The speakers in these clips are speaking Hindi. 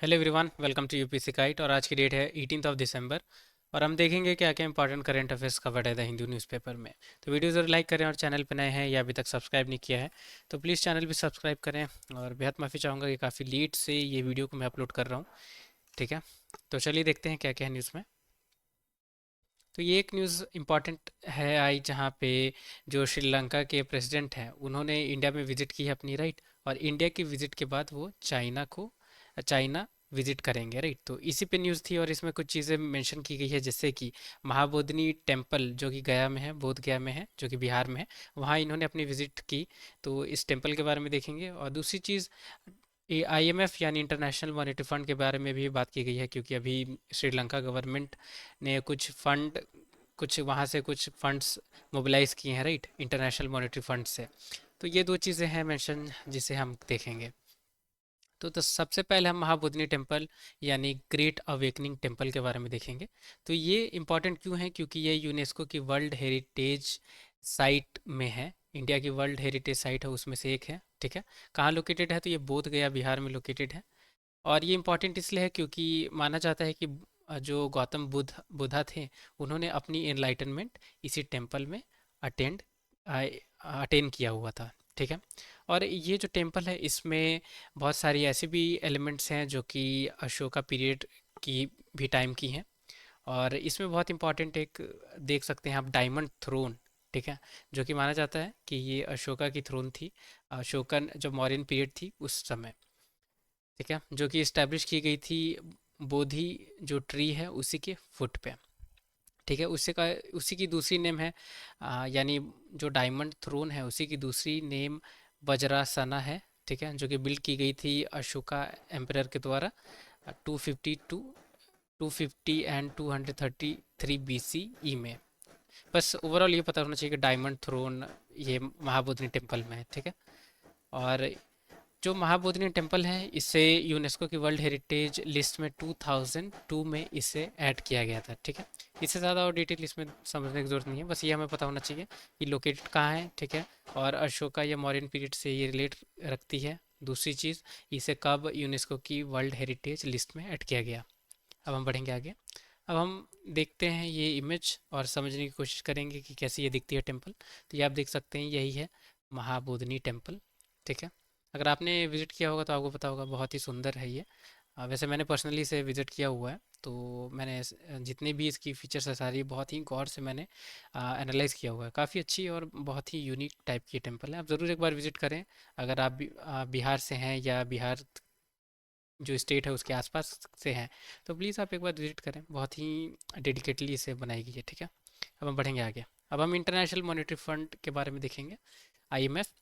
Hello everyone, welcome to UPSC guide. और आज की डेट है 18 ऑफ दिसंबर। और हम देखेंगे क्या क्या इंपॉर्टेंट करंट अफेयर्स कवर्ड है द हिंदू न्यूज़पेपर में। तो वीडियो ज़रूर लाइक करें, और चैनल पर नए हैं या अभी तक सब्सक्राइब नहीं किया है तो प्लीज़ चैनल भी सब्सक्राइब करें। और बेहद माफ़ी चाहूँगा कि काफ़ी लेट से ये वीडियो को मैं अपलोड कर रहा हूँ। ठीक है, तो चलिए देखते हैं क्या क्या है न्यूज़ में। तो ये एक न्यूज़ इम्पॉर्टेंट है आई, जहाँ पे जो श्रीलंका के प्रेसिडेंट हैं उन्होंने इंडिया में विजिट की है अपनी, राइट। और इंडिया की विजिट के बाद वो चाइना विजिट करेंगे, राइट। तो इसी पे न्यूज़ थी, और इसमें कुछ चीज़ें मेंशन की गई है, जैसे कि महाबोधिनी टेम्पल जो कि गया में है, बोध गया में है, जो कि बिहार में है, वहाँ इन्होंने अपनी विजिट की। तो इस टेम्पल के बारे में देखेंगे। और दूसरी चीज़, ये आईएमएफ यानी इंटरनेशनल मॉनेटरी फंड के बारे में भी बात की गई है, क्योंकि अभी श्रीलंका गवर्नमेंट ने कुछ वहाँ से कुछ फंड्स मोबिलाइज किए हैं, राइट, इंटरनेशनल मॉनेटरी फंड से। तो ये दो चीज़ें हैं मेंशन, जिसे हम देखेंगे। तो सबसे पहले हम महाबोधिनी टेम्पल यानी ग्रेट अवेकनिंग टेम्पल के बारे में देखेंगे। तो ये इम्पॉर्टेंट क्यों है? क्योंकि ये यूनेस्को की वर्ल्ड हेरिटेज साइट में है। इंडिया की वर्ल्ड हेरिटेज साइट है उसमें से एक है, ठीक है। कहाँ लोकेटेड है? तो ये बोध गया बिहार में लोकेटेड है। और ये इम्पॉर्टेंट इसलिए है क्योंकि माना जाता है कि जो गौतम बुद्धा थे, उन्होंने अपनी एनलाइटनमेंट इसी टेम्पल में अटेंड अटेन किया हुआ था, ठीक है। और ये जो टेम्पल है, इसमें बहुत सारी ऐसे भी एलिमेंट्स हैं जो कि अशोका पीरियड की भी टाइम की हैं। और इसमें बहुत इंपॉर्टेंट एक देख सकते हैं आप, डायमंड थ्रोन, ठीक है, जो कि माना जाता है कि ये अशोका की थ्रोन थी, अशोकन जो मौर्यन पीरियड थी उस समय, ठीक है, जो कि इस्टेब्लिश की गई थी बोधि जो ट्री है उसी के फुट पे, ठीक है। उसी की दूसरी नेम है, यानी जो डायमंड थ्रोन है उसी की दूसरी नेम वज्रासना है, ठीक है, जो कि बिल्ड की गई थी अशोका एम्परर के द्वारा 250 एंड 233 BCE में। बस ओवरऑल ये पता होना चाहिए कि डायमंड थ्रोन ये महाबोधि टेम्पल में है, ठीक है। और जो महाबोधिनी टेम्पल है, इसे यूनेस्को की वर्ल्ड हेरिटेज लिस्ट में 2002 में इसे ऐड किया गया था, ठीक है। इससे ज़्यादा और डिटेल इसमें समझने की ज़रूरत नहीं है, बस ये हमें पता होना चाहिए कि लोकेटेड कहाँ है, ठीक है। और अशोका या मौर्यन पीरियड से ये रिलेट रखती है। दूसरी चीज़, इसे कब यूनेस्को की वर्ल्ड हेरिटेज लिस्ट में ऐड किया गया। अब हम बढ़ेंगे आगे। अब हम देखते हैं ये इमेज और समझने की कोशिश करेंगे कि कैसी ये दिखती है टेम्पल। तो ये आप देख सकते हैं, यही है महाबोधिनी टेम्पल, ठीक है। अगर आपने विज़िट किया होगा तो आपको पता होगा, बहुत ही सुंदर है ये। वैसे मैंने पर्सनली इसे विज़िट किया हुआ है, तो मैंने जितने भी इसकी फीचर्स है सारी बहुत ही गौर से मैंने एनालाइज किया हुआ है। काफ़ी अच्छी और बहुत ही यूनिक टाइप की टेम्पल है। आप ज़रूर एक बार विज़िट करें। अगर आप बिहार से हैं या बिहार जो स्टेट है उसके आसपास से हैं, तो प्लीज़ आप एक बार विजिट करें। बहुत ही डेडिकेटली इसे बनाई गई है, ठीक है। अब हम बढ़ेंगे आगे। अब हम इंटरनेशनल मॉनेटरी फंड के बारे में देखेंगे, आईएमएफ।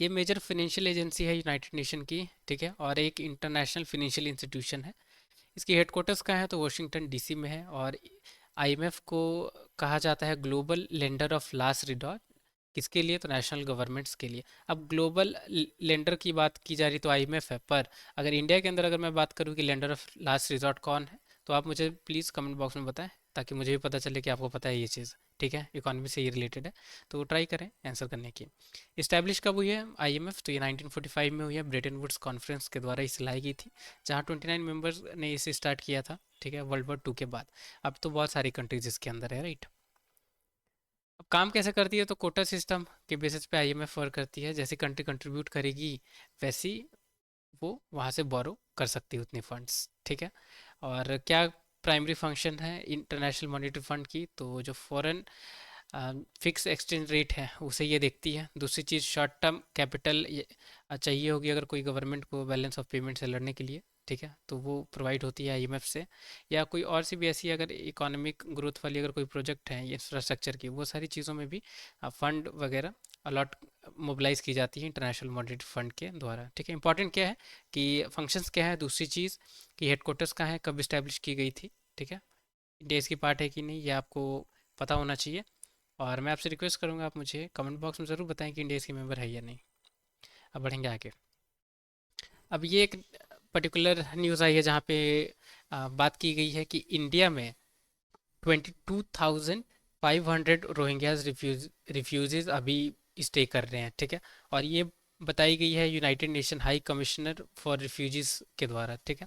ये मेजर फाइनेंशियल एजेंसी है यूनाइटेड नेशन की, ठीक है, और एक इंटरनेशनल फाइनेंशियल इंस्टीट्यूशन है। इसकी हेडक्वार्टर्स कहाँ है? तो वॉशिंगटन डीसी में है। और आईएमएफ को कहा जाता है ग्लोबल लेंडर ऑफ लास्ट रिडॉर्ट। किसके लिए? तो नेशनल गवर्नमेंट्स के लिए। अब ग्लोबल लेंडर की बात की जा रही तो आईएमएफ है, पर अगर इंडिया के अंदर अगर मैं बात करूं कि लेंडर ऑफ लास्ट रिजॉर्ट कौन है, तो आप मुझे प्लीज़ कमेंट बॉक्स में बताएं, ताकि मुझे भी पता चले कि आपको पता है ये चीज़, ठीक है, इकोनॉमी से ये रिलेटेड है। तो ट्राई करें आंसर करने की। इस्टेब्लिश कब हुई है आईएमएफ? तो ये 1945 में हुई है, ब्रेटन वुड्स कॉन्फ्रेंस के द्वारा इसे लाई गई थी, जहाँ 29 मेंबर्स ने इसे स्टार्ट किया था, ठीक है, वर्ल्ड वॉर 2 के बाद। अब तो बहुत सारी कंट्रीज इसके अंदर है, राइट। अब काम कैसे करती है? तो कोटा सिस्टम के बेसिस पे आईएमएफ वर्क करती है। जैसी कंट्री कंट्रीब्यूट करेगी, वैसी वो वहाँ से बोरो कर सकती है उतने फंड्स, ठीक है। और क्या प्राइमरी फंक्शन है इंटरनेशनल मॉनेटरी फंड की? तो जो फॉरेन फिक्स एक्सचेंज रेट है उसे ये देखती है। दूसरी चीज़, शॉर्ट टर्म कैपिटल चाहिए होगी अगर कोई गवर्नमेंट को बैलेंस ऑफ पेमेंट से लड़ने के लिए, ठीक है, तो वो प्रोवाइड होती है आईएमएफ से। या कोई और सी भी ऐसी अगर इकोनॉमिक ग्रोथ वाली अगर कोई प्रोजेक्ट है इंफ्रास्ट्रक्चर की, वो सारी चीज़ों में भी फंड वगैरह अलॉट मोबिलाइज की जाती है इंटरनेशनल मॉनेटरी फंड के द्वारा, ठीक है। इंपॉर्टेंट क्या है कि फंक्शंस क्या है, दूसरी चीज़ कि हेडक्वार्टर्स कहाँ है, कब इस्टेब्लिश की गई थी, ठीक है, इंडिया इसकी पार्ट है कि नहीं, ये आपको पता होना चाहिए। और मैं आपसे रिक्वेस्ट करूंगा, आप मुझे कमेंट बॉक्स में ज़रूर बताएं कि इंडिया इसकी मेंबर है या नहीं। अब बढ़ेंगे आगे। अब ये एक पर्टिकुलर न्यूज़ आई है जहाँ पे बात की गई है कि इंडिया में 22,500 रोहिंग्याज रिफ्यूजीज अभी स्टे कर रहे हैं, ठीक है। और ये बताई गई है United nation high commissioner for refugees के द्वारा, ठीक है।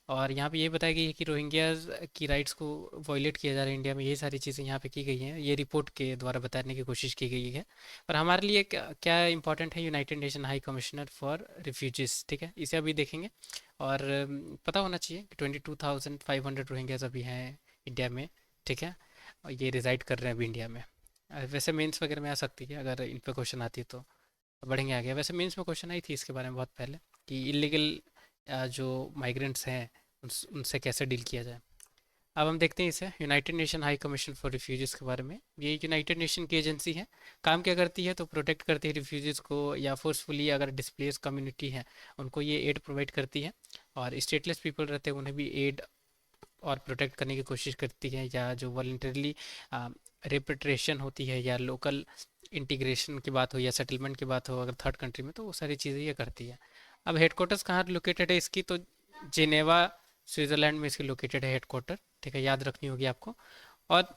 और यहाँ पे ये बताई गई है कि रोहिंग्याज की राइट्स को वायलेट किया जा रहा है इंडिया में, ये सारी चीज़ें यहाँ पे की गई हैं, ये रिपोर्ट के द्वारा बताने की कोशिश की गई है। पर हमारे लिए क्या क्या इंपॉर्टेंट है United nation high commissioner for refugees, ठीक है, इसे अभी देखेंगे। और पता होना चाहिए कि 22,500 रोहिंग्याज अभी हैं इंडिया में, ठीक है। और ये रिजाइड कर रहे हैं अभी इंडिया में। वैसे मेंस वगैरह में आ सकती है अगर इन पे क्वेश्चन आती है तो। बढ़ेंगे आगे। वैसे मेंस में क्वेश्चन आई थी इसके बारे में बहुत पहले कि इलीगल जो माइग्रेंट्स हैं उनसे कैसे डील किया जाए। अब हम देखते हैं इसे United nation high commission for refugees के बारे में। ये यूनाइटेड नेशन की एजेंसी है। काम क्या करती है, तो प्रोटेक्ट करती है रिफ्यूजीज़ को, या फोर्सफुली अगर डिस्प्लेस कम्युनिटी है उनको ये एड प्रोवाइड करती है। और स्टेटलेस पीपल रहते हैं उन्हें भी एड और प्रोटेक्ट करने की कोशिश करती है। या जो वॉलंटरली रिपेट्रिएशन होती है या लोकल इंटीग्रेशन की बात हो या सेटलमेंट की बात हो अगर थर्ड कंट्री में, तो वो सारी चीज़ें ये करती है। अब हेडक्वार्टर्स कहाँ लोकेटेड है इसकी, तो जिनेवा स्विट्ज़रलैंड में इसकी लोकेटेड है हेडक्वार्टर, ठीक है, याद रखनी होगी आपको। और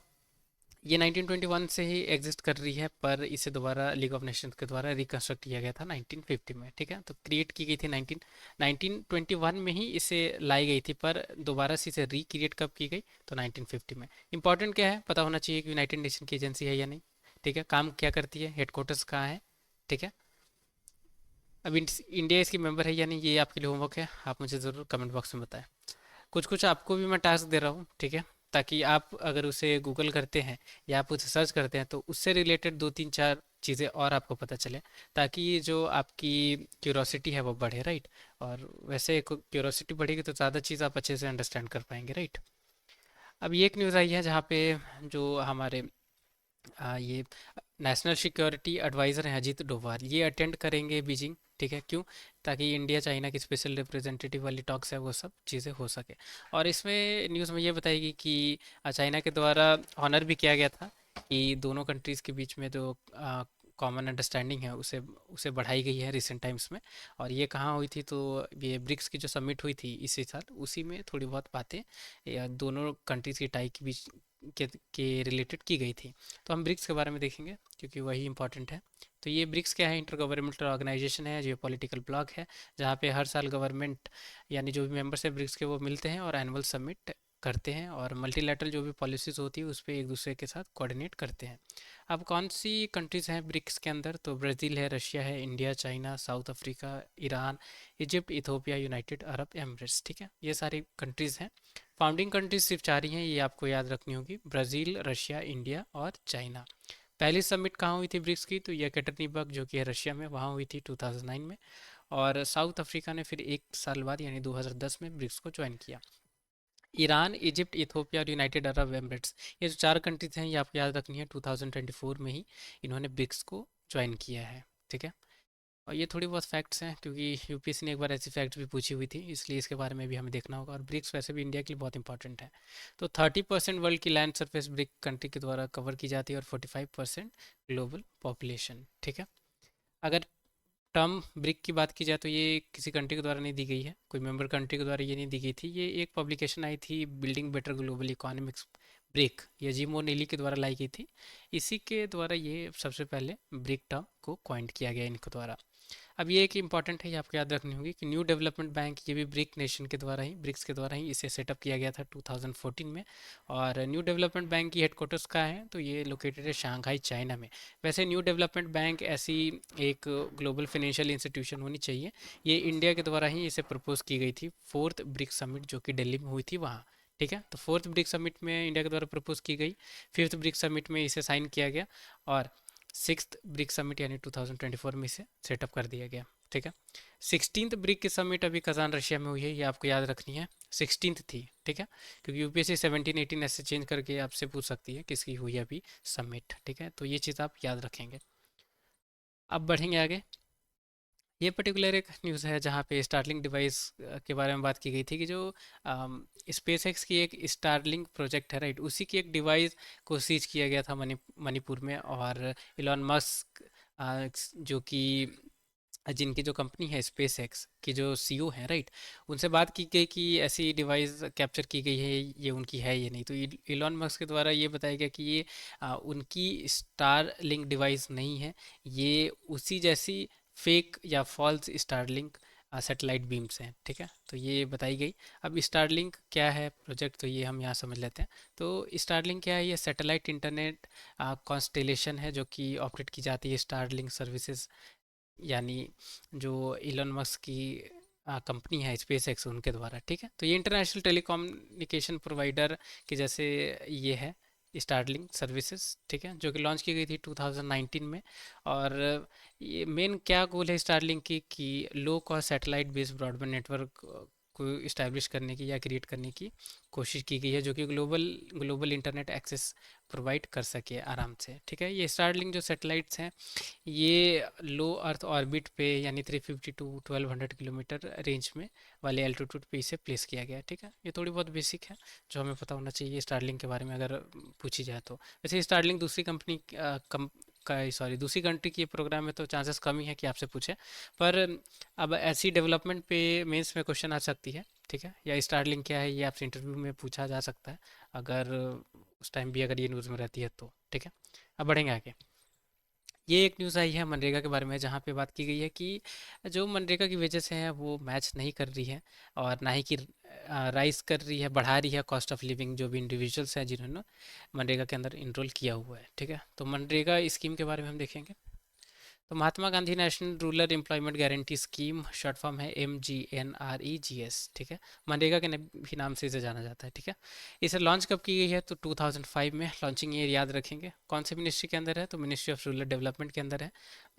ये 1921 से ही एग्जिस्ट कर रही है, पर इसे दोबारा लीग ऑफ नेशंस के द्वारा रिकंस्ट्रक्ट किया गया था 1950 में, ठीक है। तो क्रिएट की गई थी 1921 में ही इसे लाई गई थी, पर दोबारा से इसे रिक्रिएट कब की गई, तो 1950 में। इंपॉर्टेंट क्या है, पता होना चाहिए कि यूनाइटेड नेशन की एजेंसी है या नहीं, ठीक है। काम क्या करती है, हेडक्वार्टर्स कहाँ है, ठीक है। अब इंडिया इसकी मेंबर है या नहीं, ये आपके लिए होमवर्क है, आप मुझे ज़रूर कमेंट बॉक्स में बताएं। कुछ कुछ आपको भी मैं टास्क दे रहा हूँ, ठीक है, ताकि आप अगर उसे गूगल करते हैं या आप उसे सर्च करते हैं तो उससे रिलेटेड दो तीन चार चीज़ें और आपको पता चले, ताकि ये जो आपकी क्यूरोसिटी है वो बढ़े, राइट। और वैसे क्यूरोसिटी बढ़ेगी तो ज़्यादा चीज़ आप अच्छे से अंडरस्टैंड कर पाएंगे, राइट। अब ये एक न्यूज़ आई है जहाँ पे जो हमारे ये नेशनल सिक्योरिटी एडवाइज़र हैं अजीत डोभाल, ये अटेंड करेंगे बीजिंग, ठीक है। क्यों, ताकि इंडिया चाइना की स्पेशल रिप्रेजेंटेटिव वाली टॉक्स है वो सब चीज़ें हो सके। और इसमें न्यूज़ में ये बताएगी कि चाइना के द्वारा ऑनर भी किया गया था कि दोनों कंट्रीज़ के बीच में जो कॉमन अंडरस्टैंडिंग है उसे उसे बढ़ाई गई है रिसेंट टाइम्स में। और ये कहाँ हुई थी, तो ये ब्रिक्स की जो समिट हुई थी इसी साल, उसी में थोड़ी बहुत बातें दोनों कंट्रीज़ की टाई के बीच के रिलेटेड की गई थी। तो हम ब्रिक्स के बारे में देखेंगे क्योंकि वही इंपॉर्टेंट है। तो ये ब्रिक्स क्या है, इंटर गवर्नमेंटल ऑर्गेनाइजेशन है, जो पॉलिटिकल ब्लॉक है, जहाँ पे हर साल गवर्नमेंट यानी जो भी मेंबर्स है ब्रिक्स के वो मिलते हैं और एनुअल समिट करते हैं और मल्टीलैटरल जो भी पॉलिसीज़ होती है उस पर एक दूसरे के साथ कोऑर्डिनेट करते हैं। अब कौन सी कंट्रीज़ हैं ब्रिक्स के अंदर, तो ब्राज़ील है, रशिया है, India, China, south Africa, Iran, Egypt, Ethiopia, United Arab Emirates, ठीक है, ये सारी कंट्रीज़ हैं। फाउंडिंग कंट्रीज सिर्फ चार ही हैं, ये आपको याद रखनी होगी, ब्राज़ील, रशिया, इंडिया और चाइना। पहली समिट कहाँ हुई थी ब्रिक्स की, तो येकटेरिनबर्ग जो कि है रशिया में, वहाँ हुई थी 2009 में। और साउथ अफ्रीका ने फिर एक साल बाद यानी 2010 में ब्रिक्स को ज्वाइन किया। ईरान, इजिप्ट, इथोपिया और यूनाइटेड अरब एमिरेट्स, ये जो चार कंट्रीज हैं ये आपको याद रखनी है, 2024 में ही इन्होंने ब्रिक्स को ज्वाइन किया है, ठीक है। और ये थोड़ी बहुत फैक्ट्स हैं क्योंकि यूपीएससी ने एक बार ऐसी फैक्ट्स भी पूछी हुई थी, इसलिए इसके बारे में भी हमें देखना होगा। और ब्रिक्स वैसे भी इंडिया के लिए बहुत इंपॉर्टेंट है। तो 30% वर्ल्ड की लैंड सरफेस ब्रिक कंट्री के द्वारा कवर की जाती है और 45% ग्लोबल पॉपुलेशन, ठीक है। अगर टर्म ब्रिक की बात की जाए तो ये किसी कंट्री के द्वारा नहीं दी गई है, कोई मेंबर कंट्री के द्वारा ये नहीं दी गई थी, ये एक पब्लिकेशन आई थी building better global economics brick, ये जिम ओ'नीली के द्वारा लाई गई थी। इसी के द्वारा ये सबसे पहले ब्रिक टर्म को कॉइंड किया गया इनके द्वारा। अब ये एक इंपॉर्टेंट है, ये आपको याद रखनी होगी कि न्यू डेवलपमेंट बैंक, ये भी ब्रिक नेशन के द्वारा ही, ब्रिक्स के द्वारा ही इसे सेटअप किया गया था 2014 में। और न्यू डेवलपमेंट बैंक की हेडक्वार्टर्स कहाँ है, तो ये लोकेटेड है शंघाई, चाइना में। वैसे न्यू डेवलपमेंट बैंक ऐसी एक ग्लोबल फाइनेंशियल इंस्टीट्यूशन होनी चाहिए, ये इंडिया के द्वारा ही इसे प्रपोज की गई थी फोर्थ ब्रिक्स समिट जो कि दिल्ली में हुई थी वहाँ, ठीक है। तो फोर्थ ब्रिक्स समिट में इंडिया के द्वारा प्रपोज की गई, फिफ्थ ब्रिक्स समिट में इसे साइन किया गया और सिक्स्थ ब्रिक्स समिट यानी 2024 में इसे सेटअप कर दिया गया, ठीक है। 16th ब्रिक की समिट अभी कजान रशिया में हुई है, ये आपको याद रखनी है, 16th थी, ठीक है, क्योंकि यूपीएससी 17 18 ऐसे चेंज करके आपसे पूछ सकती है किसकी हुई है अभी समिट, ठीक है। तो ये चीज़ आप याद रखेंगे। अब बढ़ेंगे आगे। ये पर्टिकुलर एक न्यूज़ है जहाँ पे स्टारलिंक डिवाइस के बारे में बात की गई थी कि जो स्पेस एक्स की एक स्टारलिंक प्रोजेक्ट है, राइट, उसी की एक डिवाइस को सीज किया गया था मणिपुर में। और इलॉन मस्क जो कि जिनकी जो कंपनी है स्पेस एक्स की जो सीईओ है, राइट, उनसे बात की गई कि ऐसी डिवाइस कैप्चर की गई है, ये उनकी है ये नहीं, तो इलॉन मस्क के द्वारा ये बताया गया कि ये उनकी स्टार लिंक डिवाइस नहीं है, ये उसी जैसी फेक या फॉल्स स्टारलिंक सैटेलाइट बीम्स हैं, ठीक है। तो ये बताई गई। अब स्टारलिंक क्या है प्रोजेक्ट, तो ये हम यहाँ समझ लेते हैं। तो स्टारलिंक क्या है, ये सैटेलाइट इंटरनेट कॉन्स्टेलेशन है जो कि ऑपरेट की जाती है स्टारलिंक सर्विसेज, यानी जो इलोन मस्क की कंपनी है स्पेस एक्स उनके द्वारा, ठीक है। तो ये इंटरनेशनल टेलीकम्युनिकेशन प्रोवाइडर के जैसे ये है स्टारलिंक सर्विसेज, ठीक है, जो कि लॉन्च की गई थी 2019 में। और ये मेन क्या गोल है स्टारलिंक की कि low cost satellite based broadband network को इस्टेब्लिश करने की या क्रिएट करने की कोशिश की गई है, जो कि global global internet access provide कर सके आराम से, ठीक है। ये स्टारलिंक जो सैटेलाइट्स हैं ये लो अर्थ ऑर्बिट पे यानी 350 टू 1200 किलोमीटर रेंज में वाले एल्टीट्यूड पे इसे प्लेस किया गया है, ठीक है। ये थोड़ी बहुत बेसिक है जो हमें पता होना चाहिए स्टारलिंक के बारे में अगर पूछी जाए तो। वैसे स्टारलिंक दूसरी कंपनी का सॉरी दूसरी कंट्री की प्रोग्राम है तो चांसेस कम ही है कि आपसे पूछे। पर अब ऐसी डेवलपमेंट पे मेंस में क्वेश्चन आ सकती है, ठीक है, या स्टारलिंक क्या है ये आपसे इंटरव्यू में पूछा जा सकता है अगर उस टाइम भी अगर ये न्यूज़ में रहती है तो, ठीक है। अब बढ़ेंगे आगे। ये एक न्यूज़ आई है मनरेगा के बारे में जहाँ पे बात की गई है कि जो मनरेगा की वजह से है वो मैच नहीं कर रही है और ना ही कि राइज कर रही है, बढ़ा रही है कॉस्ट ऑफ लिविंग जो भी इंडिविजुअल्स हैं जिन्होंने मनरेगा के अंदर इनरोल किया हुआ है, ठीक है। तो मनरेगा स्कीम के बारे में हम देखेंगे। तो Mahatma Gandhi national rural employment guarantee scheme short form है MGNREGS, ठीक है। मनरेगा के भी नाम से इसे जाना जाता है, ठीक है। इसे लॉन्च कब की गई है तो 2005 में लॉन्चिंग ईयर याद रखेंगे। कौन से मिनिस्ट्री के अंदर है तो मिनिस्ट्री ऑफ रूरल डेवलपमेंट के अंदर है।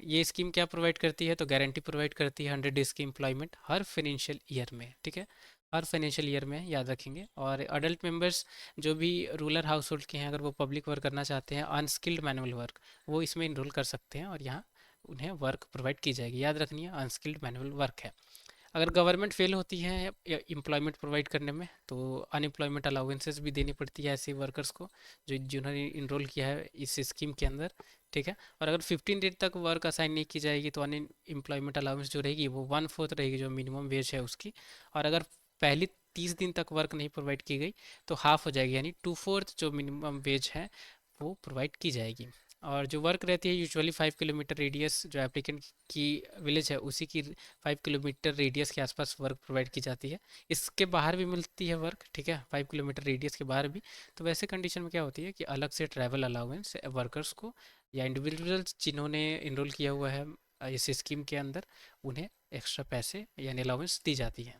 ये स्कीम क्या प्रोवाइड करती है तो गारंटी प्रोवाइड करती है 100 डेज की एम्प्लॉयमेंट हर फाइनेंशियल ईयर में, ठीक है, हर फाइनेंशियल ईयर में याद रखेंगे। और अडल्ट मेंबर्स जो भी रूरल हाउस होल्ड के हैं अगर वो पब्लिक वर्क करना चाहते हैं अनस्किल्ड मैनुअल वर्क वो इसमें इनरोल कर सकते हैं और यहाँ उन्हें वर्क प्रोवाइड की जाएगी। याद रखनी है अनस्किल्ड मैनुअल वर्क है। अगर गवर्नमेंट फेल होती है एम्प्लॉयमेंट प्रोवाइड करने में तो अनएम्प्लॉयमेंट अलाउंसेस भी देनी पड़ती है ऐसे वर्कर्स को जो जिन्होंने इनरोल किया है इस स्कीम के अंदर, ठीक है। और अगर 15 दिन तक वर्क असाइन नहीं की जाएगी तो अनएम्प्लॉयमेंट अलाउंस जो रहेगी वो 1/4 रहेगी जो मिनिमम वेज है उसकी। और अगर पहली 30 दिन तक वर्क नहीं प्रोवाइड की गई तो हाफ हो जाएगी यानी 2/4 जो मिनिमम वेज है वो प्रोवाइड की जाएगी। और जो वर्क रहती है यूजुअली 5 किलोमीटर रेडियस जो एप्लीकेंट की विलेज है उसी की 5 किलोमीटर रेडियस के आसपास वर्क प्रोवाइड की जाती है। इसके बाहर भी मिलती है वर्क, ठीक है, 5 किलोमीटर रेडियस के बाहर भी। तो वैसे कंडीशन में क्या होती है कि अलग से ट्रैवल अलाउंस वर्कर्स को या इंडिविजुअल्स जिन्होंने इनरोल किया हुआ है इस स्कीम के अंदर उन्हें एक्स्ट्रा पैसे यानी अलाउंस दी जाती है।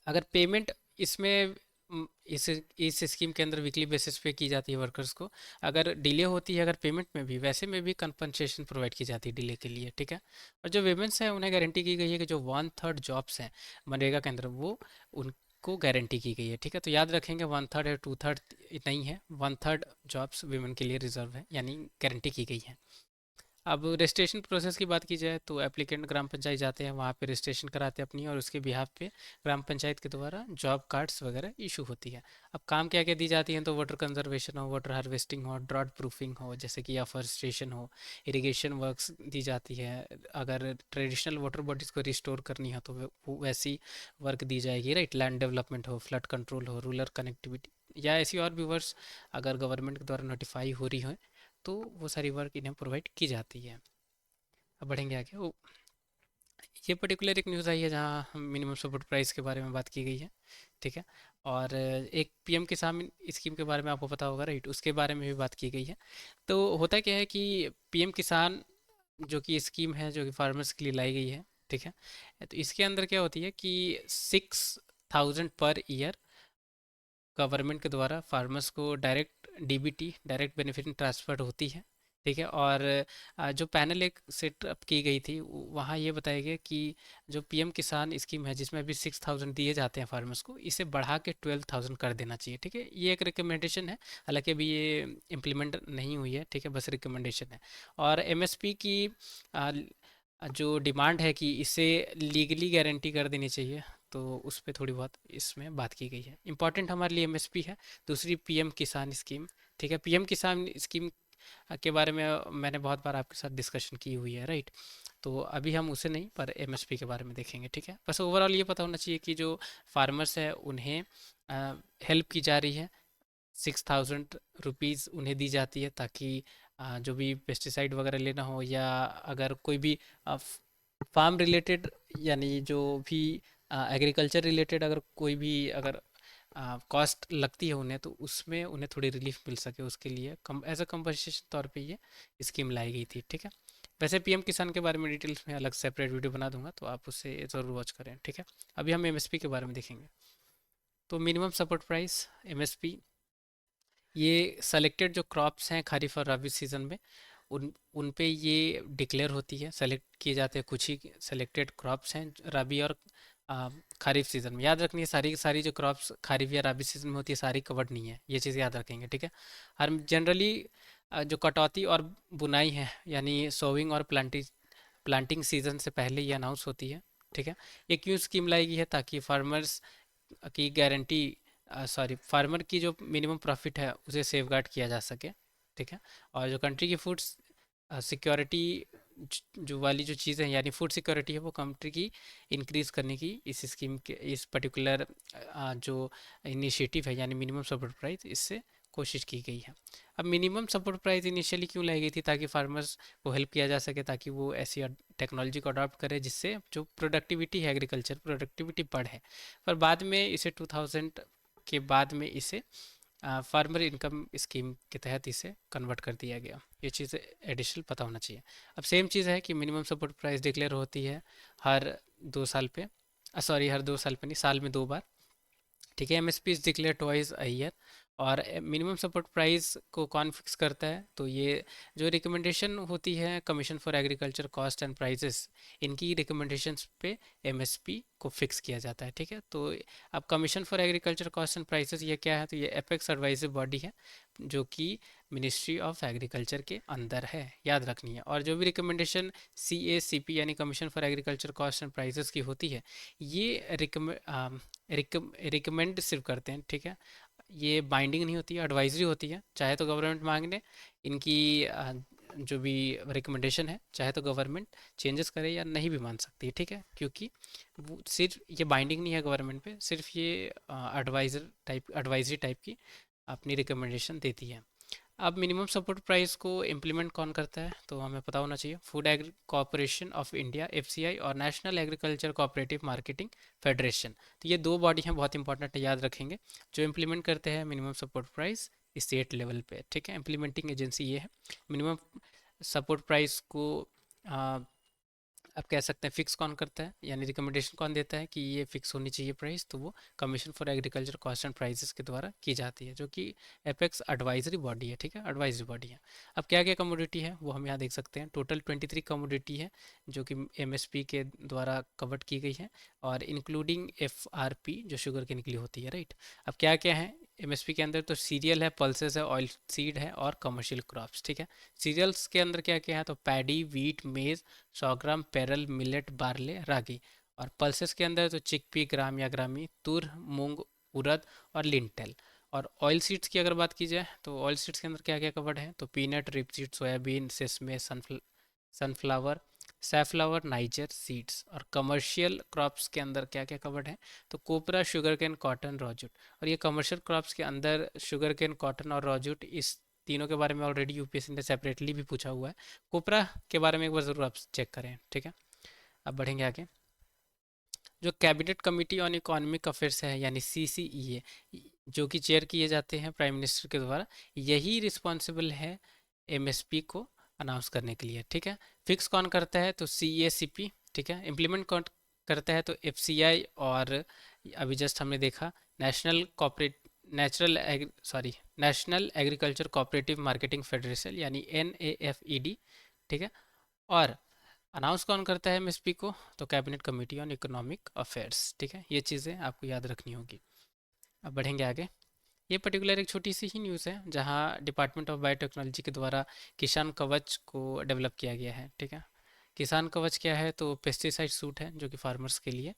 अगर पेमेंट इसमें इस स्कीम के अंदर वीकली बेसिस पे की जाती है वर्कर्स को। अगर डिले होती है अगर पेमेंट में भी वैसे में भी कंपनसेशन प्रोवाइड की जाती है डिले के लिए, ठीक है। और जो वेमेंस हैं उन्हें गारंटी की गई है कि जो 1/3 जॉब्स हैं मनरेगा के अंदर वो उनको गारंटी की गई है, ठीक है। तो याद रखेंगे 1/3 है 2/3 नहीं है, 1/3 जॉब्स वीमेन के लिए रिजर्व है यानी गारंटी की गई है। अब रजिस्ट्रेशन प्रोसेस की बात की जाए तो एप्लीकेंट ग्राम पंचायत जाते हैं वहाँ पे रजिस्ट्रेशन कराते हैं अपनी और उसके बिहाफ पे ग्राम पंचायत के द्वारा जॉब कार्ड्स वगैरह इशू होती है। अब काम क्या क्या दी जाती हैं तो वाटर कंजर्वेशन हो, वाटर हार्वेस्टिंग हो, ड्रॉट प्रूफिंग हो जैसे कि अफॉरेस्टेशन हो, इरिगेशन वर्क्स दी जाती है। अगर ट्रेडिशनल वाटर बॉडीज़ को रिस्टोर करनी हो तो वो वैसी वर्क दी जाएगी, राइट। लैंड डेवलपमेंट हो, फ्लड कंट्रोल हो, रूरल कनेक्टिविटी या ऐसी और भी वर्क्स अगर गवर्नमेंट के द्वारा नोटिफाई हो रही हो तो वो सारी वर्क इन्हें प्रोवाइड की जाती है। अब बढ़ेंगे आगे। ये पर्टिकुलर एक न्यूज़ आई है जहाँ हम मिनिमम सपोर्ट प्राइस के बारे में बात की गई है, ठीक है। और एक पीएम किसान स्कीम के बारे में आपको पता होगा, राइट, उसके बारे में भी बात की गई है। तो होता क्या है कि पीएम किसान जो कि स्कीम है जो कि फार्मर्स के लिए लाई गई है, ठीक है। तो इसके अंदर क्या होती है कि 6,000 पर ईयर गवर्नमेंट के द्वारा फार्मर्स को direct DBT direct benefit transfer होती है, ठीक है। और जो पैनल एक सेटअप की गई थी वहाँ ये बताया गया कि जो पीएम किसान स्कीम है जिसमें अभी 6,000 दिए जाते हैं फार्मर्स को इसे बढ़ा के 12,000 कर देना चाहिए, ठीक है। ये एक रिकमेंडेशन है, हालांकि अभी ये इम्प्लीमेंट नहीं हुई है, ठीक है, बस रिकमेंडेशन है। और एमएसपी की आ, जो डिमांड है कि इसे लीगली गारंटी कर देनी चाहिए तो उस पे थोड़ी बहुत इसमें बात की गई है। इंपॉर्टेंट हमारे लिए एमएसपी है। दूसरी पीएम किसान स्कीम, ठीक है। पीएम किसान स्कीम के बारे में मैंने बहुत बार आपके साथ डिस्कशन की हुई है, राइट। तो अभी हम उसे नहीं पर एमएसपी के बारे में देखेंगे, ठीक है। बस ओवरऑल ये पता होना चाहिए कि जो फार्मर्स है उन्हें हेल्प की जा रही है, 6,000 रुपीज़ उन्हें दी जाती है ताकि जो भी पेस्टिसाइड वगैरह लेना हो, या अगर कोई भी फार्म रिलेटेड, यानी जो भी एग्रीकल्चर रिलेटेड अगर कोई भी अगर कॉस्ट लगती है उन्हें, तो उसमें उन्हें थोड़ी रिलीफ मिल सके, उसके लिए कम एज अ कंपनसेशन तौर पे ये स्कीम लाई गई थी। ठीक है। वैसे पीएम किसान के बारे में डिटेल्स में अलग सेपरेट वीडियो बना दूंगा, तो आप उससे ज़रूर वॉच करें। ठीक है। अभी हम एमएसपी के बारे में देखेंगे। तो मिनिमम सपोर्ट प्राइस, एमएसपी, ये सेलेक्टेड जो क्रॉप्स हैं खरीफ और रबी सीजन में, उन उन पे ये डिक्लेयर होती है, सेलेक्ट किए जाते हैं कुछ ही सेलेक्टेड क्रॉप्स हैं रबी और खरीफ सीजन में। याद रखनी है, सारी की सारी जो क्रॉप्स खरीफ या रबी सीजन में होती है सारी कवर्ड नहीं है, ये चीज़ याद रखेंगे। ठीक है। हर जनरली जो कटौती और बुनाई है, यानी सोविंग और प्लांटिंग सीजन से पहले ये अनाउंस होती है। ठीक है। ये क्यों स्कीम लाई गई है, ताकि फार्मर्स की गारंटी, सॉरी, फार्मर की जो मिनिमम प्रॉफिट है उसे सेफगार्ड किया जा सके। ठीक है। और जो कंट्री की फूड सिक्योरिटी, जो वाली जो चीज़ें हैं, यानी फूड सिक्योरिटी है, वो कंट्री की इंक्रीज़ करने की इस स्कीम के, इस पर्टिकुलर जो इनिशिएटिव है, यानी मिनिमम सपोर्ट प्राइस, इससे कोशिश की गई है। अब मिनिमम सपोर्ट प्राइस इनिशियली क्यों लाई गई थी, ताकि फार्मर्स को हेल्प किया जा सके, ताकि वो ऐसी टेक्नोलॉजी को अडॉप्ट करे जिससे जो प्रोडक्टिविटी है, एग्रीकल्चर प्रोडक्टिविटी बढ़े। पर बाद में इसे 2000 के बाद में इसे फार्मर इनकम स्कीम के तहत इसे कन्वर्ट कर दिया गया। ये चीज़ एडिशनल पता होना चाहिए। अब सेम चीज़ है कि मिनिमम सपोर्ट प्राइस डिक्लेयर होती है हर 2 साल पे, सॉरी, हर 2 साल पे नहीं, साल में 2 बार। ठीक है। MSP is declare twice a year. और मिनिमम सपोर्ट प्राइस को कौन फिक्स करता है, तो ये जो रिकमेंडेशन होती है commission for agriculture cost and prices, इनकी रिकमेंडेशंस पे एमएसपी को फिक्स किया जाता है। ठीक है। तो अब commission for agriculture cost and prices ये क्या है, तो ये एपेक्स एडवाइजरी बॉडी है, जो कि मिनिस्ट्री ऑफ एग्रीकल्चर के अंदर है, याद रखनी है। और जो भी रिकमेंडेशन CACP यानी commission for agriculture cost and prices की होती है, ये रिकमेंड सिर्फ करते हैं। ठीक है। ये बाइंडिंग नहीं होती है, एडवाइजरी होती है। चाहे तो गवर्नमेंट मांग ले इनकी जो भी रिकमेंडेशन है, चाहे तो गवर्नमेंट चेंजेस करे या नहीं भी मान सकती है। ठीक है। क्योंकि वो सिर्फ ये बाइंडिंग नहीं है गवर्नमेंट पे, सिर्फ ये एडवाइजरी टाइप की अपनी रिकमेंडेशन देती है। अब मिनिमम सपोर्ट प्राइस को इम्प्लीमेंट कौन करता है, तो हमें पता होना चाहिए। Food agri corporation of India, FCI, और national agriculture cooperative marketing federation. तो ये 2 बॉडी हैं, बहुत इंपॉर्टेंट है, याद रखेंगे, जो इम्प्लीमेंट करते हैं minimum support price state level पे। ठीक है। इम्प्लीमेंटिंग एजेंसी ये है। मिनिमम सपोर्ट प्राइस को आप कह सकते हैं फिक्स कौन करता है, यानी रिकमेंडेशन कौन देता है कि ये फिक्स होनी चाहिए प्राइस, तो वो commission for agriculture cost and prices के द्वारा की जाती है, जो कि एपेक्स एडवाइजरी बॉडी है। ठीक है। एडवाइजरी बॉडी है। अब क्या क्या कमोडिटी है वो हम यहाँ देख सकते हैं। टोटल 23 कमोडिटी है जो कि MSP के द्वारा कवर्ड की गई है, और इंक्लूडिंग FRP जो शुगर के निकली होती है, राइट। अब क्या क्या है MSP के अंदर, तो सीरियल है, पल्सेस है, ऑयल सीड है, और कमर्शियल क्रॉप्स। ठीक है। सीरियल्स के अंदर क्या क्या है, तो पैडी, वीट, मेज, सौग्राम, पेरल, मिलेट, बार्ले, रागी। और पल्सेस के अंदर तो चिकपी, ग्राम या ग्रामी, तुर, मूंग, उड़द, और लिंटल। और ऑयल सीड्स की अगर बात की जाए, तो ऑयल सीड्स के अंदर क्या क्या कवर्ड है, तो peanut, rapeseed, soybean, sesame, sunflower, safflower, niger seeds. और कमर्शियल क्रॉप्स के अंदर क्या क्या कवर्ड है, तो कोपरा, शुगर केन, कॉटन, रॉजूट। और ये कमर्शियल क्रॉप्स के अंदर शुगर केन, कॉटन और रॉजूट, इस तीनों के बारे में ऑलरेडी यूपीएससी ने सेपरेटली भी पूछा हुआ है। कोपरा के बारे में एक बार ज़रूर आप चेक करें। ठीक है। अब बढ़ेंगे आगे। जो cabinet committee on economic affairs है, यानी CCEA, जो कि चेयर किए जाते हैं प्राइम मिनिस्टर के द्वारा, यही रिस्पॉन्सिबल है MSP को अनाउंस करने के लिए। ठीक है। फिक्स कौन करता है, तो CACP। ठीक है। इम्प्लीमेंट कौन करता है, तो FCI, और अभी जस्ट हमने देखा national corporate national agriculture cooperative marketing federation, यानी NAFED। ठीक है। और अनाउंस कौन करता है MSP को, तो cabinet committee on economic affairs. ठीक है। ये चीज़ें आपको याद रखनी होगी। अब बढ़ेंगे आगे। ये पर्टिकुलर एक छोटी सी ही न्यूज़ है, जहाँ डिपार्टमेंट ऑफ बायोटेक्नोलॉजी के द्वारा किसान कवच को डेवलप किया गया है। ठीक है। किसान कवच क्या है, तो पेस्टिसाइड सूट है जो कि फार्मर्स के लिए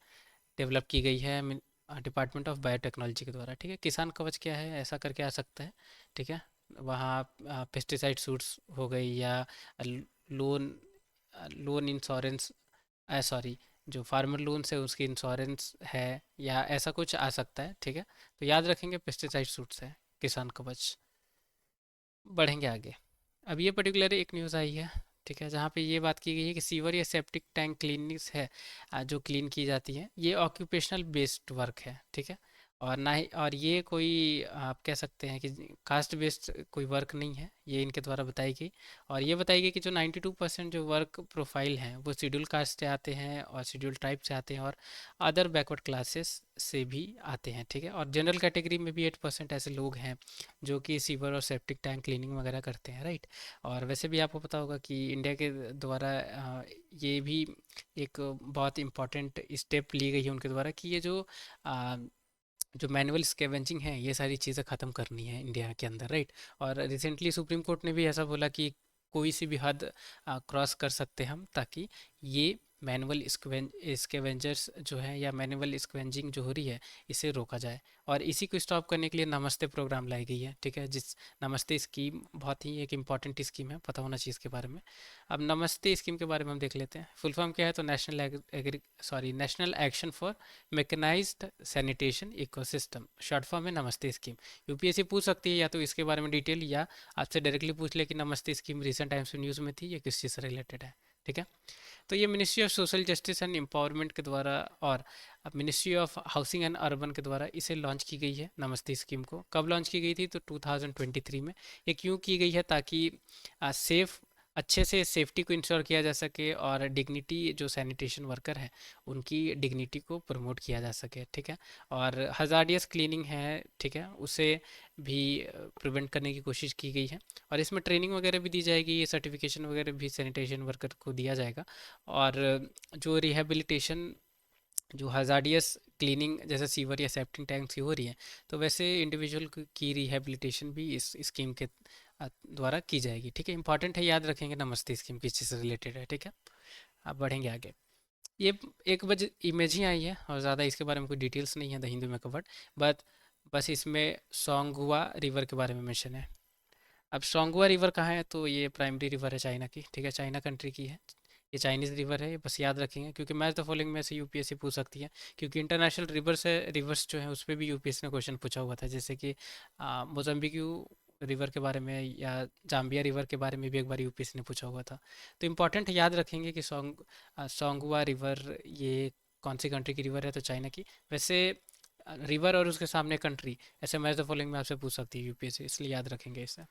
डेवलप की गई है डिपार्टमेंट ऑफ बायोटेक्नोलॉजी के द्वारा। ठीक है। किसान कवच क्या है, ऐसा करके आ सकता है। ठीक है। वहाँ पेस्टिसाइड सूट्स हो गई, या लोन लोन इंश्योरेंस, सॉरी, जो फार्मर लोन्स है उसकी इंश्योरेंस है, या ऐसा कुछ आ सकता है। ठीक है। तो याद रखेंगे पेस्टिसाइड सूट्स है किसान कवच। बढ़ेंगे आगे। अब ये पर्टिकुलर एक न्यूज़ आई है, ठीक है, जहाँ पे ये बात की गई है कि सीवर या सेप्टिक टैंक क्लीनिंग्स है, जो क्लीन की जाती है, ये ऑक्यूपेशनल बेस्ड वर्क है, ठीक है। और ना ही, और ये कोई आप कह सकते हैं कि कास्ट बेस्ड कोई वर्क नहीं है, ये इनके द्वारा बताई गई। और ये बताई गई कि जो 92% जो वर्क प्रोफाइल हैं वो शेड्यूल कास्ट से आते हैं और शेड्यूल ट्राइब से आते हैं और अदर बैकवर्ड क्लासेस से भी आते हैं, ठीक है। और जनरल कैटेगरी में भी 8% ऐसे लोग हैं जो कि सीवर और सेप्टिक टैंक क्लीनिंग वगैरह करते हैं, राइट। और वैसे भी आपको पता होगा कि इंडिया के द्वारा ये भी एक बहुत इम्पोर्टेंट स्टेप ली गई है उनके द्वारा कि ये अ, जो मैनुअल स्कैवेंजिंग है ये सारी चीज़ें ख़त्म करनी है इंडिया के अंदर, राइट। और रिसेंटली सुप्रीम कोर्ट ने भी ऐसा बोला कि कोई सी भी हद क्रॉस कर सकते हैं हम, ताकि ये मैनुअल स्कैवेंजर्स जो है या मैनुअल स्कैवेंजिंग जो हो रही है इसे रोका जाए। और इसी को स्टॉप करने के लिए नमस्ते प्रोग्राम लाई गई है, ठीक है। जिस नमस्ते स्कीम बहुत ही एक इम्पॉर्टेंट स्कीम है, पता होना चाहिए इसके बारे में। अब नमस्ते स्कीम के बारे में हम देख लेते हैं। फुल फॉर्म क्या है, तो national action for mechanized sanitation ecosystem, short form है नमस्ते स्कीम। यूपीएससी पूछ सकती है या तो इसके बारे में डिटेल, या आपसे डायरेक्टली पूछ ले कि नमस्ते स्कीम रिसेंट टाइम्स में न्यूज़ में थी, ये किस चीज़ से रिलेटेड है, ठीक है। तो ये ministry of social justice and empowerment के द्वारा और ministry of housing and urban के द्वारा इसे लॉन्च की गई है। नमस्ते स्कीम को कब लॉन्च की गई थी, तो 2023 में। ये क्यों की गई है, ताकि सेफ अच्छे से सेफ्टी को इंश्योर किया जा सके और डिग्निटी जो सैनिटेशन वर्कर है उनकी डिग्निटी को प्रमोट किया जा सके, ठीक है। और हजार्डियस क्लीनिंग है, ठीक है, उसे भी प्रिवेंट करने की कोशिश की गई है। और इसमें ट्रेनिंग वगैरह भी दी जाएगी, ये सर्टिफिकेशन वगैरह भी सैनिटेशन वर्कर को दिया जाएगा। और जो रिहेबिलिटेशन जो हजार्डियस क्लीनिंग जैसे सीवर या सेप्टिक टैंक्स की हो रही है, तो वैसे इंडिविजुअल की रिहेबिलिटेशन भी इस स्कीम के द्वारा की जाएगी, ठीक है। इंपॉर्टेंट है, याद रखेंगे नमस्ते स्कीम किस चीज़ से रिलेटेड है, ठीक है। अब बढ़ेंगे आगे। ये एक बज इमेज ही आई है और ज़्यादा इसके बारे में कोई डिटेल्स नहीं है द हिंदू में कवर्ड, बट बस इसमें सोंगहुआ रिवर के बारे में मेंशन है। अब सोंगहुआ रिवर कहाँ है, तो ये प्राइमरी रिवर है चाइना की, ठीक है, चाइना कंट्री की है। ये चाइनीज़ रिवर है, ये बस याद रखेंगे, क्योंकि मैच द फॉलोइंग में से यूपीएससी पूछ सकती है। क्योंकि इंटरनेशनल रिवर्स है, रिवर्स जो है उस पर भी यूपीएससी ने क्वेश्चन पूछा हुआ था, जैसे कि मोजम्बिक रिवर के बारे में या जाम्बिया रिवर के बारे में भी एक बार यूपीएससी ने पूछा हुआ था। तो इम्पॉर्टेंट है, याद रखेंगे कि सोंगहुआ रिवर ये कौन सी कंट्री की रिवर है, तो चाइना की। वैसे रिवर और उसके सामने कंट्री, ऐसे मैच द फॉलोइंग में आपसे पूछ सकती है यूपीएससी, इसलिए याद रखेंगे इसे।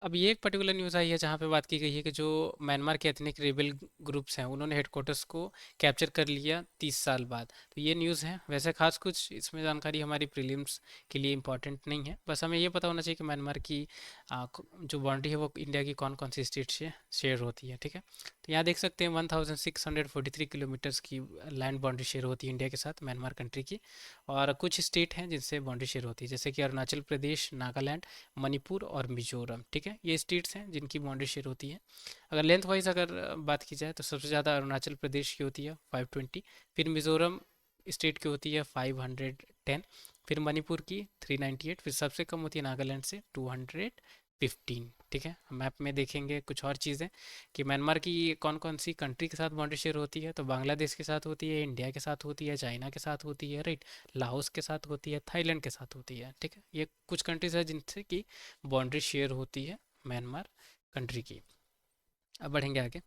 अब ये एक पर्टिकुलर न्यूज़ आई है जहाँ पे बात की गई है कि जो म्यांमार के एथनिक रेबल ग्रुप्स हैं उन्होंने हेडक्वार्टर्स को कैप्चर कर लिया 30 साल बाद। तो ये न्यूज़ है, वैसे खास कुछ इसमें जानकारी हमारी प्रीलिम्स के लिए इम्पोर्टेंट नहीं है, बस हमें ये पता होना चाहिए कि म्यांमार की जो बाउंड्री है वो इंडिया की कौन कौन सी स्टेट से शेयर होती है, ठीक है। तो यहाँ देख सकते हैं 1643 किलोमीटर्स की लैंड बाउंड्री शेयर होती है इंडिया के साथ, म्यांमार कंट्री की। और कुछ स्टेट हैं जिनसे बाउंड्री शेयर होती है, जैसे कि अरुणाचल प्रदेश, नागालैंड, मणिपुर और मिजोरम, ठीक है। ये स्टेट्स हैं जिनकी बाउंड्री शेयर होती है। अगर लेंथ वाइज अगर बात की जाए तो सबसे ज़्यादा अरुणाचल प्रदेश की होती है 520, फिर मिजोरम स्टेट की होती है 510, फिर मणिपुर की 398, फिर सबसे कम होती है नागालैंड से 215, ठीक है। मैप में देखेंगे कुछ और चीज़ें कि म्यांमार की कौन कौन सी कंट्री के साथ बाउंड्री शेयर होती है, तो बांग्लादेश के साथ होती है, इंडिया के साथ होती है, चाइना के साथ होती है, राइट, लाओस के साथ होती है, थाईलैंड के साथ होती है, ठीक है। ये कुछ कंट्रीज है जिनसे कि बाउंड्री शेयर होती है म्यांमार कंट्री की। अब बढ़ेंगे आगे।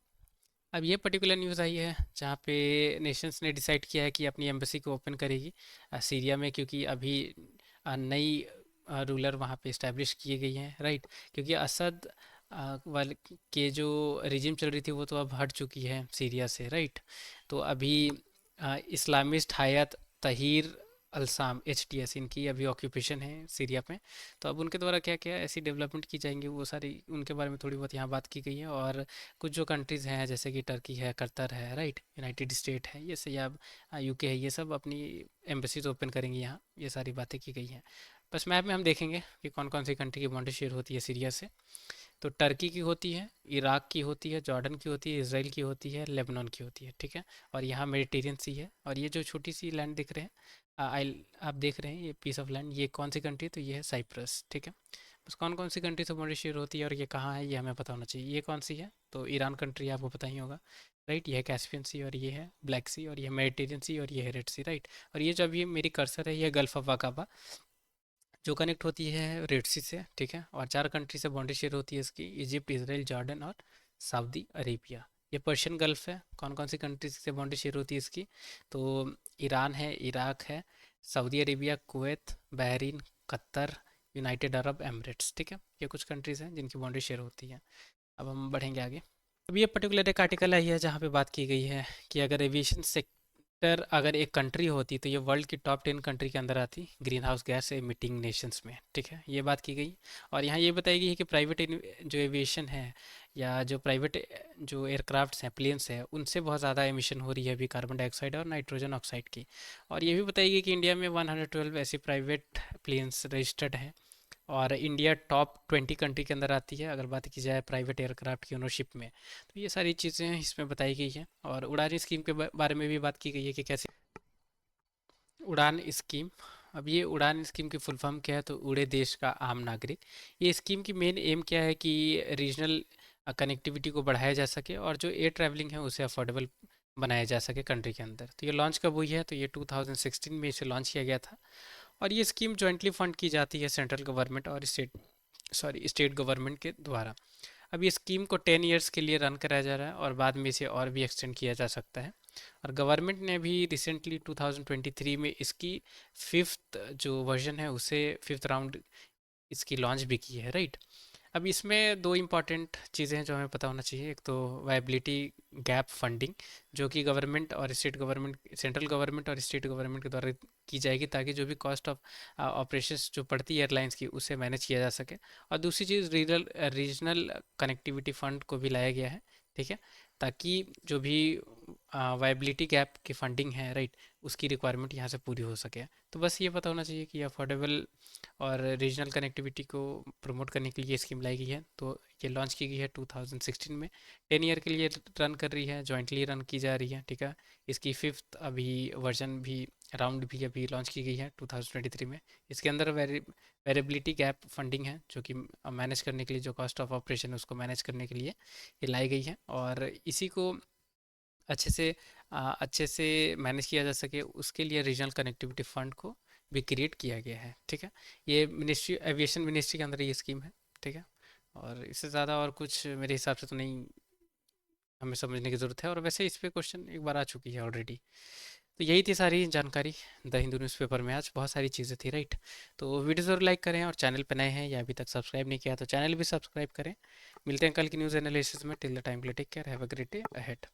अब ये पर्टिकुलर न्यूज़ आई है जहाँ पे नेशंस ने डिसाइड किया है कि अपनी एम्बेसी को ओपन करेगी सीरिया में, क्योंकि अभी नई रूलर वहाँ पे इस्टेब्लिश किए गई हैं, राइट। क्योंकि असद वाले के जो रिजिम चल रही थी वो तो अब हट चुकी है सीरिया से, राइट। तो अभी इस्लामिस्ट हायत तहीर अल्साम HTS इनकी अभी ऑक्यूपेशन है सीरिया में। तो अब उनके द्वारा क्या क्या ऐसी डेवलपमेंट की जाएंगी वो सारी उनके बारे में थोड़ी बहुत यहाँ बात की गई है। और कुछ जो कंट्रीज़ हैं जैसे कि टर्की है, कतर है, राइट, यूनाइटेड स्टेट है, ये से या यूके है, ये सब अपनी एम्बेसीज ओपन करेंगी यहाँ, ये सारी बातें की गई हैं। बस मैप में हम देखेंगे कि कौन कौन सी कंट्री की बाउंड्री शेयर होती है सीरिया से। तो टर्की की होती है, इराक की होती है, जॉर्डन की होती है, इसराइल की होती है, लेबनान की होती है, ठीक है। और यहाँ मेडिटेरियन सी है। और ये जो छोटी सी लैंड दिख रहे हैं, आई आप देख रहे हैं ये पीस ऑफ लैंड, ये कौन सी कंट्री है, तो ये है साइप्रस, ठीक है। बस कौन कौन सी कंट्री से बाउंड्री शेयर होती है और ये कहाँ है ये हमें पता होना चाहिए। ये कौन सी है, तो ईरान कंट्री, आपको पता ही होगा, राइट। ये है कैस्पियन सी, और ये है ब्लैक सी, और ये है मेडिटेरियन सी, और ये है रेड सी, राइट। और ये जो अभी मेरी कर्सर है ये गल्फ ऑफ अकाबा, जो कनेक्ट होती है रेड सी से, ठीक है। और 4 कंट्री से बाउंड्री शेयर होती है इसकी, इजिप्ट, इसराइल, जॉर्डन और सऊदी अरेबिया। ये पर्शियन गल्फ है। कौन कौन सी कंट्री से बाउंड्री शेयर होती है इसकी? तो ईरान है, इराक है, Saudi Arabia, Kuwait, Bahrain, Qatar, United Arab Emirates, ठीक है। ये कुछ कंट्रीज़ हैं जिनकी बाउंड्री शेयर होती है। अब हम बढ़ेंगे आगे। अब ये पर्टिकुलर एक आर्टिकल आई है जहाँ पे बात की गई है कि अगर एविएशन सेक्टर अगर एक कंट्री होती तो ये वर्ल्ड की टॉप 10 कंट्री के अंदर आती green house gas emitting Nations में, ठीक है। ये बात की गई। और यहाँ ये बताई गई है कि प्राइवेट जो एविएशन है या जो प्राइवेट जो एयरक्राफ्ट्स हैं, प्लेन्स हैं, उनसे बहुत ज़्यादा एमिशन हो रही है अभी कार्बन डाइऑक्साइड और नाइट्रोजन ऑक्साइड की। और ये भी बताई गई कि इंडिया में 112 ऐसे प्राइवेट प्लेन्स रजिस्टर्ड हैं। और इंडिया टॉप 20 कंट्री के अंदर आती है अगर बात की जाए प्राइवेट एयरक्राफ्ट की ओनरशिप में। तो ये सारी चीज़ें इसमें बताई गई हैं। और उड़ान स्कीम के बारे में भी बात की गई है कि कैसे उड़ान स्कीम। अब ये उड़ान स्कीम की फुल फॉर्म क्या है? तो उड़े देश का आम नागरिक। ये स्कीम की मेन एम क्या है कि रीजनल कनेक्टिविटी को बढ़ाया जा सके और जो एयर ट्रैवलिंग है उसे अफोर्डेबल बनाया जा सके कंट्री के अंदर। तो ये लॉन्च कब हुई है? तो ये 2016 में इसे लॉन्च किया गया था। और ये स्कीम जॉइंटली फंड की जाती है सेंट्रल गवर्नमेंट और स्टेट गवर्नमेंट के द्वारा। अब ये स्कीम को 10 इयर्स के लिए रन कराया जा रहा है और बाद में इसे और भी एक्सटेंड किया जा सकता है। और गवर्नमेंट ने भी रिसेंटली 2023 में इसकी फिफ्थ जो वर्जन है उसे फिफ्थ राउंड इसकी लॉन्च भी की है, राइट। अब इसमें दो इम्पॉर्टेंट चीज़ें हैं जो हमें पता होना चाहिए। एक तो वायबिलिटी गैप फंडिंग, जो कि गवर्नमेंट और स्टेट गवर्नमेंट, सेंट्रल गवर्नमेंट और स्टेट गवर्नमेंट के द्वारा की जाएगी ताकि जो भी कॉस्ट ऑफ ऑपरेशंस जो पड़ती है एयरलाइंस की उसे मैनेज किया जा सके। और दूसरी चीज़ रीजनल रीजनल कनेक्टिविटी फंड को भी लाया गया है, ठीक है, ताकि जो भी वायबिलिटी गैप की फंडिंग है, राइट, उसकी रिक्वायरमेंट यहाँ से पूरी हो सके। तो बस ये पता होना चाहिए कि अफोर्डेबल और रीजनल कनेक्टिविटी को प्रमोट करने के लिए स्कीम लाई गई है। तो ये लॉन्च की गई है 2016 में, 10 ईयर के लिए रन कर रही है, जॉइंटली रन की जा रही है, ठीक है। इसकी फिफ्थ अभी वर्जन भी राउंड भी अभी लॉन्च की गई है 2023 में। इसके अंदर वेरिएबिलिटी गैप फंडिंग है जो कि मैनेज करने के लिए, जो कॉस्ट ऑफ ऑपरेशन है उसको मैनेज करने के लिए ये लाई गई है। और इसी को अच्छे से मैनेज किया जा सके उसके लिए रीजनल कनेक्टिविटी फंड को भी क्रिएट किया गया है, ठीक है। ये मिनिस्ट्री, एविएशन मिनिस्ट्री के अंदर ये स्कीम है, ठीक है। और इससे ज़्यादा और कुछ मेरे हिसाब से तो नहीं हमें समझने की ज़रूरत है। और वैसे इस पे क्वेश्चन एक बार आ चुकी है ऑलरेडी। तो यही थी सारी जानकारी द हिंदू न्यूज़पेपर में, आज बहुत सारी चीज़ें थी, राइट। तो वीडियो ज़रूर लाइक करें और चैनल पर नए हैं या अभी तक सब्सक्राइब नहीं किया तो चैनल भी सब्सक्राइब करें। मिलते हैं कल की न्यूज़ एनालिसिस में। Till the time, take care, have a great day ahead.